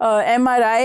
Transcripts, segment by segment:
MRI.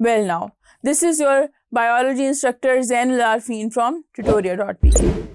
well now. This is your biology instructor Zainul Arfin from tutoria.pk.